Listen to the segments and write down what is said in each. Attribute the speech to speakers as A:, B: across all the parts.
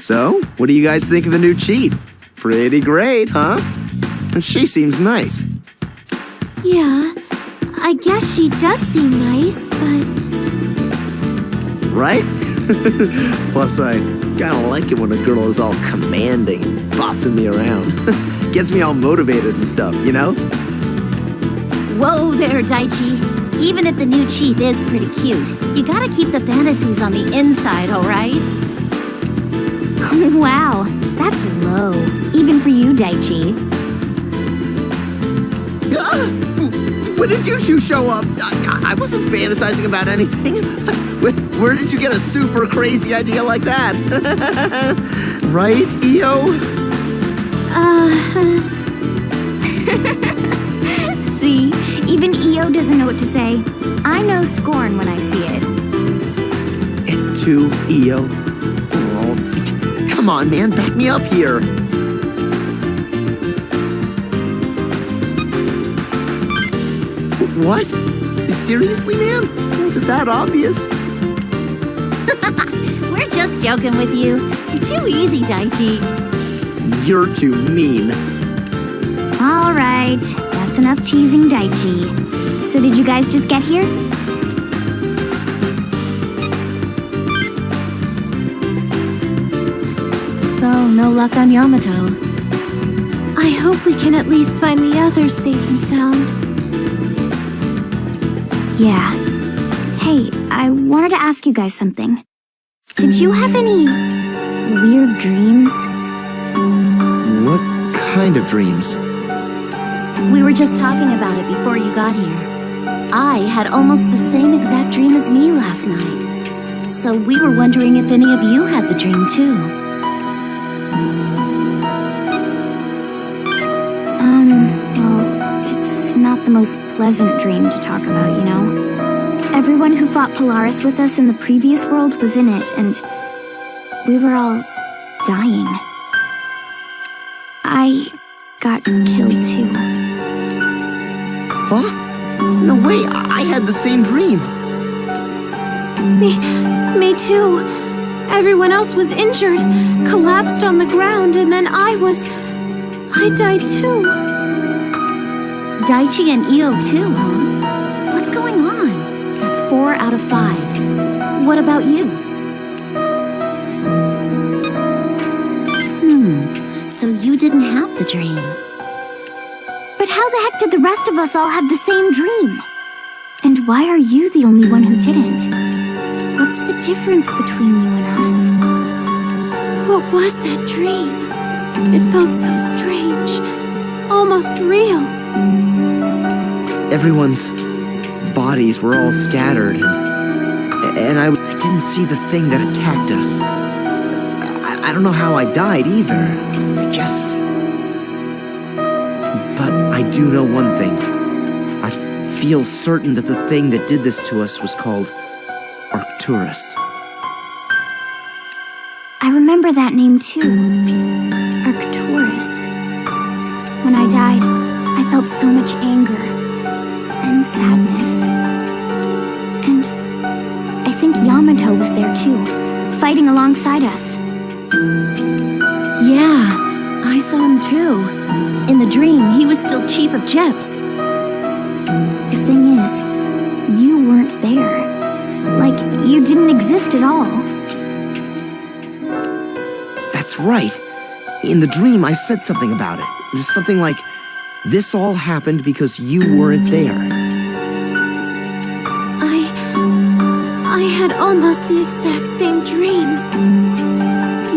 A: So, what do you guys think of the new chief? Pretty great, huh? She seems nice.
B: Yeah, I guess she does seem nice, but...
A: Right? Plus, I kinda like it when a girl is all commanding, bossing me around. Gets me all motivated and stuff, you know?
B: Whoa there, Daichi. Even if the new chief is pretty cute, you gotta keep the fantasies on the inside, alright?
C: Wow, that's low. Even for you, Daichi.
A: When did you two show up? I wasn't fantasizing about anything. Where did you get a super crazy idea like that? Right, Io?
C: See, even Io doesn't know what to say. I know scorn when I see it.
A: It too, Io? Oh, come on, man, back me up here. What? Seriously, man? Was it that obvious?
B: We're just joking with you. You're too easy, Daichi.
A: You're too mean.
C: All right, that's enough teasing Daichi. So did you guys just get here?
B: So, no luck on Yamato. I hope we can at least find the others safe and sound.
C: Yeah. Hey, I wanted to ask you guys something. Did you have any weird dreams?
A: What kind of dreams?
B: We were just talking about it before you got here. I had almost the same exact dream as me last night. So we were wondering if any of you had the dream too.
C: Well, it's not the most pleasant dream to talk about, you know? Everyone who fought Polaris with us in the previous world was in it, and we were all dying. I got killed too.
A: Huh? No way, I had the same dream.
B: Me too. Everyone else was injured, collapsed on the ground, and then I died too. Daichi and Io too, huh? What's going on? That's 4 out of 5. What about you? So you didn't have the dream.
C: But how the heck did the rest of us all have the same dream? And why are you the only one who didn't? What's the difference between you and us?
B: What was that dream? It felt so strange, almost real.
A: Everyone's bodies were all scattered, and I didn't see the thing that attacked us. I don't know how I died either. But I do know one thing. I feel certain that the thing that did this to us was called Arcturus.
C: I remember that name too. Arcturus. When I died, I felt so much anger and sadness. And I think Yamato was there too, fighting alongside us.
B: Yeah, I saw him too. In the dream, he was still chief of Jeps.
C: The thing is, you weren't there. Like, you didn't exist at all.
A: That's right. In the dream, I said something about it. It was something like, this all happened because you weren't there.
B: I had almost the exact same dream.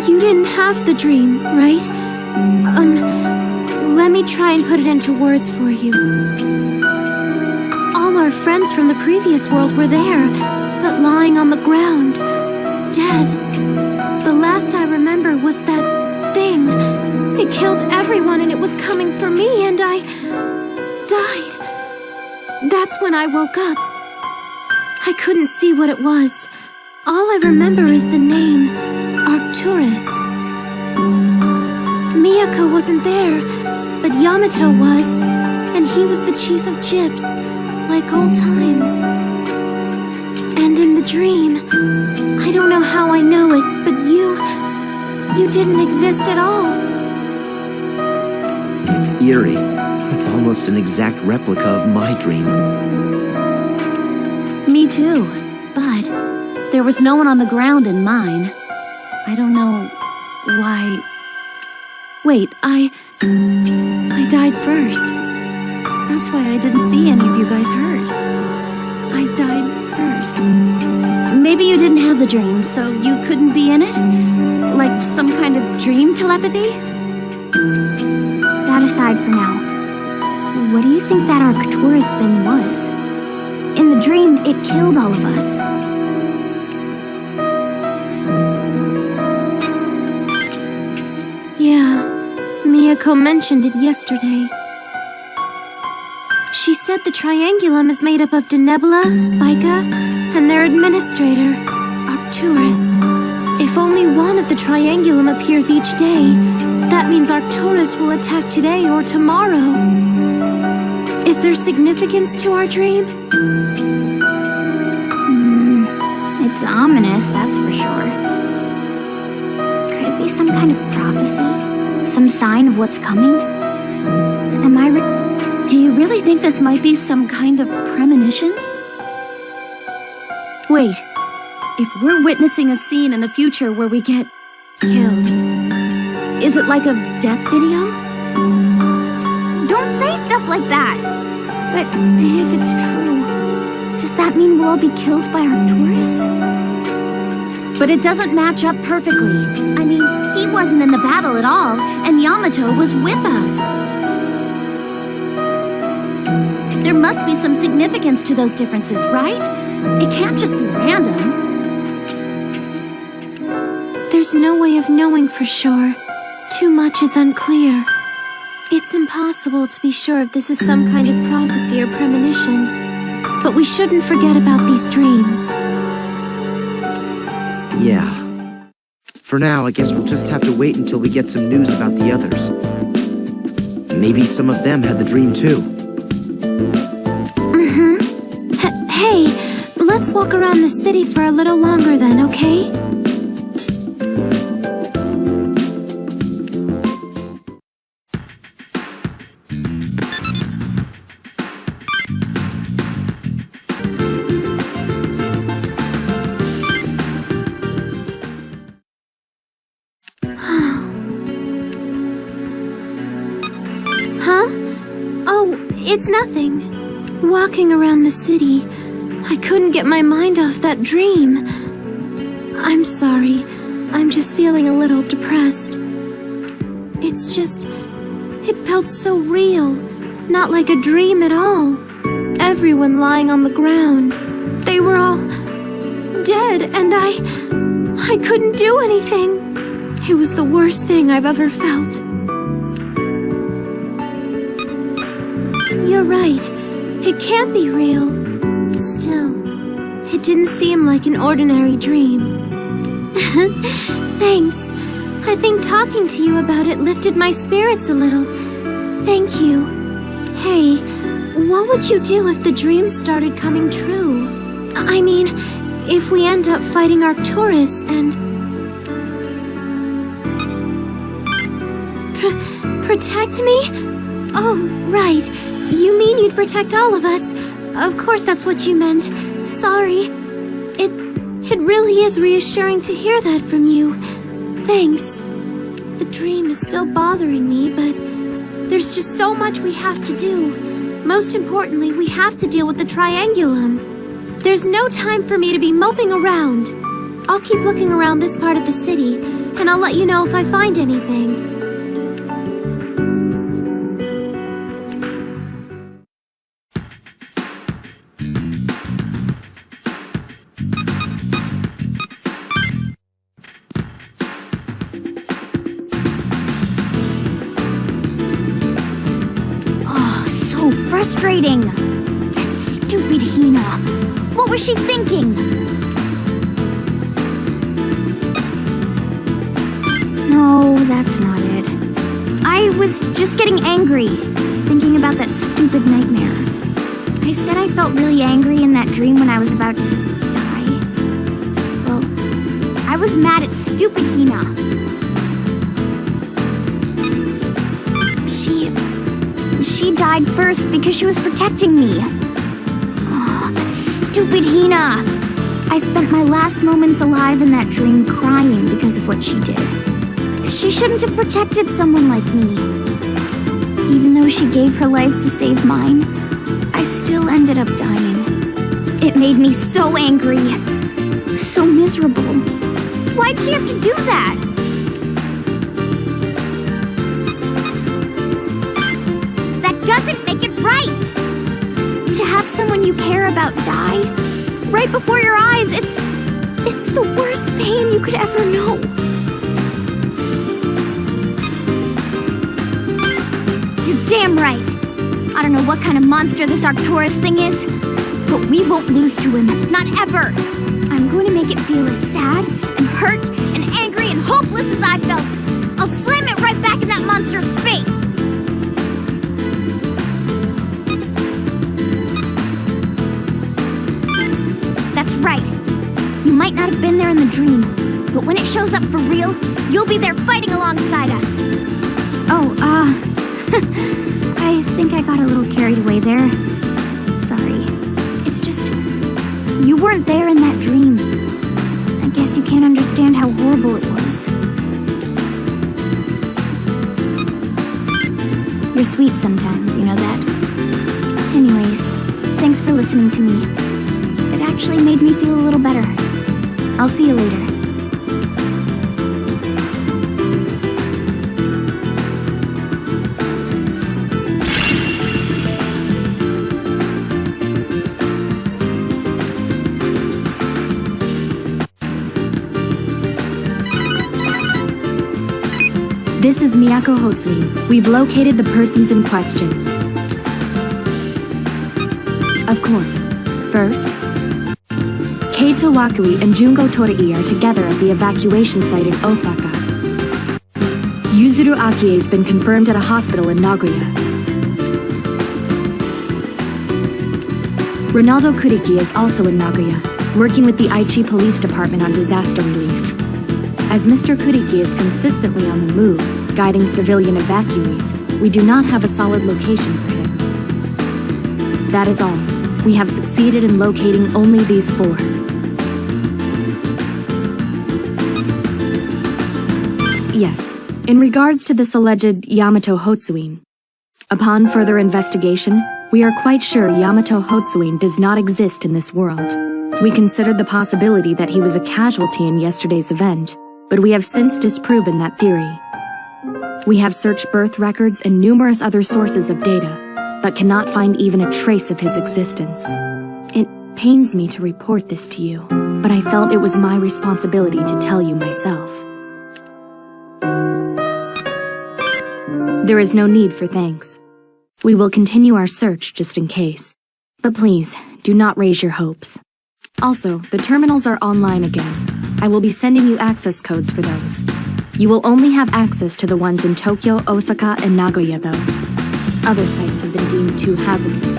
B: You didn't have the dream, right? Let me try and put it into words for you. All our friends from the previous world were there, but lying on the ground, dead. The last I remember was that thing. It killed everyone and it was coming for me and I died. That's when I woke up. I couldn't see what it was. All I remember is the name, Arcturus. Miyako wasn't there, but Yamato was, and he was the chief of Gyps, like old times. And in the dream, I don't know how I know it, but you dream didn't exist at all.
A: It's eerie. It's almost an exact replica of my dream.
D: Me too, but there was no one on the ground in mine. I don't know why... Wait, I died first. That's why I didn't see any of you guys hurt. I died first. Maybe you didn't have the dream, so you couldn't be in it? Like some kind of dream telepathy?
C: That aside for now, what do you think that Arcturus thing was? In the dream, it killed all of us.
B: Yeah, Miyako mentioned it yesterday. She said the triangulum is made up of Denebula, Spica, and their administrator, Arcturus. If only one of the triangulum appears each day, that means Arcturus will attack today or tomorrow. Is there significance to our dream?
C: It's ominous, that's for sure. Could it be some kind of prophecy? Some sign of what's coming? Am I
D: Do you really think this might be some kind of premonition? Wait, if we're witnessing a scene in the future where we get killed, is it like a death video?
C: Don't say stuff like that! But if it's true, does that mean we'll all be killed by Arcturus?
D: But it doesn't match up perfectly. I mean, he wasn't in the battle at all, and Yamato was with us. There must be some significance to those differences, right? It can't just be random.
B: There's no way of knowing for sure. Too much is unclear. It's impossible to be sure if this is some kind of prophecy or premonition. But we shouldn't forget about these dreams.
A: Yeah. For now, I guess we'll just have to wait until we get some news about the others. Maybe some of them had the dream too.
B: Hey, let's walk around the city for a little longer then, okay? Huh? Oh, it's nothing. Walking around the city, I couldn't get my mind off that dream. I'm sorry. I'm just feeling a little depressed. It's just... it felt so real. Not like a dream at all. Everyone lying on the ground. They were all... dead, and I couldn't do anything. It was the worst thing I've ever felt. You're right. It can't be real. Still, it didn't seem like an ordinary dream. Thanks. I think talking to you about it lifted my spirits a little. Thank you. Hey, what would you do if the dreams started coming true? I mean, if we end up fighting Arcturus and... protect me? Oh, right. You mean you'd protect all of us? Of course that's what you meant. Sorry. It really is reassuring to hear that from you. Thanks. The dream is still bothering me, but there's just so much we have to do. Most importantly, we have to deal with the triangulum. There's no time for me to be moping around. I'll keep looking around this part of the city, and I'll let you know if I find anything.
C: Frustrating! That stupid Hina! What was she thinking? No, that's not it. I was just getting angry. I was thinking about that stupid nightmare. I said I felt really angry in that dream when I was about to die. Well, I was mad at stupid Hina. She died first because she was protecting me. Oh, that stupid Hina. I spent my last moments alive in that dream crying because of what she did. She shouldn't have protected someone like me. Even though she gave her life to save mine, I still ended up dying. It made me so angry, so miserable. Why'd she have to do that? That doesn't make it right! To have someone you care about die, right before your eyes, it's the worst pain you could ever know. You're damn right. I don't know what kind of monster this Arcturus thing is, but we won't lose to him, not ever. I'm going to make it feel as sad and hurt and angry and hopeless as I felt. I'll slam it right back in that monster's face. That's right. You might not have been there in the dream, but when it shows up for real, you'll be there fighting alongside us. Oh, I think I got a little carried away there. Sorry. It's just, you weren't there in that dream. I guess you can't understand how horrible it was. You're sweet sometimes, you know that? Anyways, thanks for listening to me. It actually made me feel a little better. I'll see you later.
E: This is Miyako Hotsui. We've located the persons in question. Of course. First, Keito Wakui and Jungo Torii are together at the evacuation site in Osaka. Yuzuru Akie has been confirmed at a hospital in Nagoya. Ronaldo Kuriki is also in Nagoya, working with the Aichi Police Department on disaster relief. As Mr. Kuriki is consistently on the move, guiding civilian evacuees, we do not have a solid location for him. That is all. We have succeeded in locating only these four. Yes, in regards to this alleged Yamato Hotsuin, upon further investigation, we are quite sure Yamato Hotsuin does not exist in this world. We considered the possibility that he was a casualty in yesterday's event, but we have since disproven that theory. We have searched birth records and numerous other sources of data, but cannot find even a trace of his existence. It pains me to report this to you, but I felt it was my responsibility to tell you myself. There is no need for thanks. We will continue our search just in case. But please, do not raise your hopes. Also, the terminals are online again. I will be sending you access codes for those. You will only have access to the ones in Tokyo, Osaka, and Nagoya, though. Other sites have been deemed too hazardous.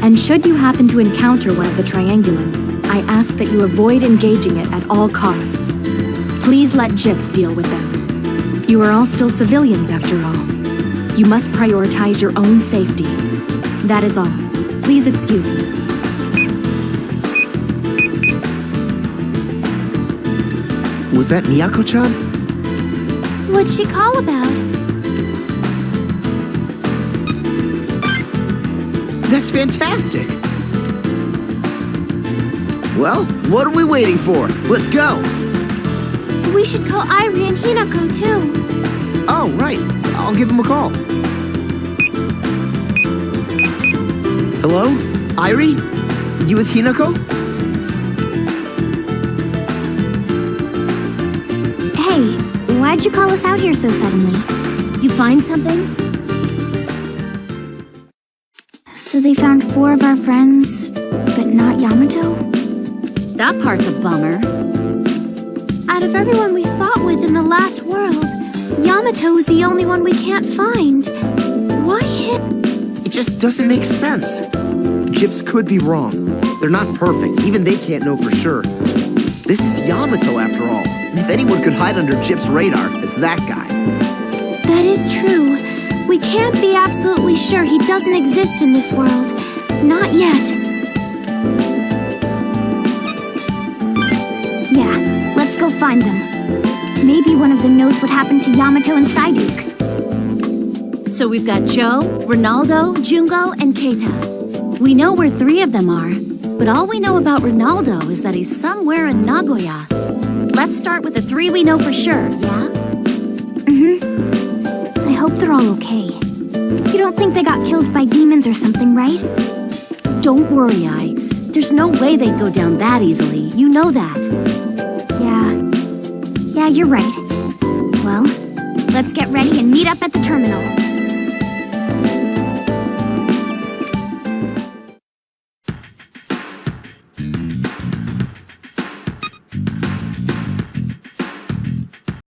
E: And should you happen to encounter one of the triangulum, I ask that you avoid engaging it at all costs. Please let gyps deal with them. You are all still civilians, after all. You must prioritize your own safety. That is all. Please excuse me.
A: Was that Miyako-chan?
B: What'd she call about?
A: That's fantastic! Well, what are we waiting for? Let's go!
B: We should call Irie and Hinako, too.
A: Oh, right. I'll give him a call. Hello? Irie? You with Hinako?
C: Hey, why'd you call us out here so suddenly?
D: You find something?
C: So they found 4 of our friends, but not Yamato?
D: That part's a bummer.
B: Out of everyone we fought with in the last world, Yamato is the only one we can't find. Why him?
A: It just doesn't make sense. Gyps could be wrong. They're not perfect. Even they can't know for sure. This is Yamato, after all. If anyone could hide under Gyps' radar, it's that guy.
B: That is true. We can't be absolutely sure he doesn't exist in this world. Not yet.
C: Yeah, let's go find them. Maybe one of them knows what happened to Yamato and Saiduk.
D: So we've got Joe, Ronaldo, Jungo, and Keita. We know where 3 of them are, but all we know about Ronaldo is that he's somewhere in Nagoya. Let's start with the 3 we know for sure, yeah?
C: I hope they're all okay. You don't think they got killed by demons or something, right?
D: Don't worry, There's no way they'd go down that easily. You know that.
C: Yeah, you're right. Well, let's get ready and meet up at the terminal.